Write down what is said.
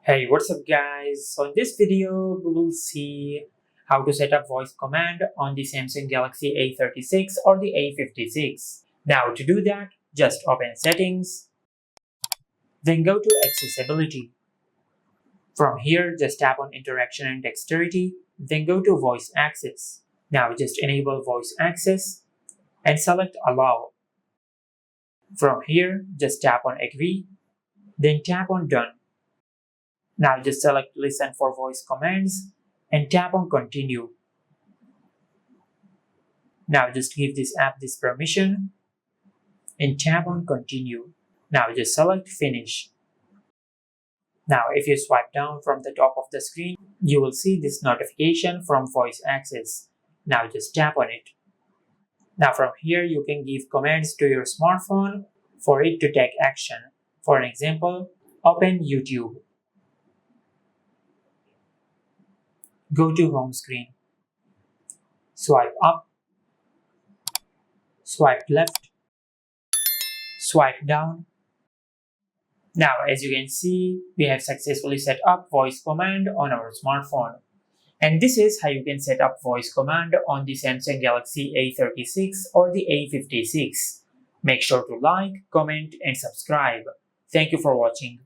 Hey, what's up guys? So in this video, we will see how to set up voice command on the Samsung Galaxy A36 or the A56. Now to do that, just open settings, then go to accessibility. From here, just tap on interaction and dexterity, then go to voice access. Now just enable voice access and select allow. From here, just tap on agree, then tap on done. Now just select listen for voice commands and tap on continue. Now just give this app this permission and tap on continue. Now just select finish. Now if you swipe down from the top of the screen, you will see this notification from voice access. Now just tap on it. Now from here you can give commands to your smartphone for it to take action. For an example, open YouTube. Go to home screen. Swipe up, swipe left, swipe down. Now as you can see, we have successfully set up voice command on our smartphone. And this is how you can set up voice command on the Samsung Galaxy A36 or the A56. Make sure to like, comment and subscribe. Thank you for watching.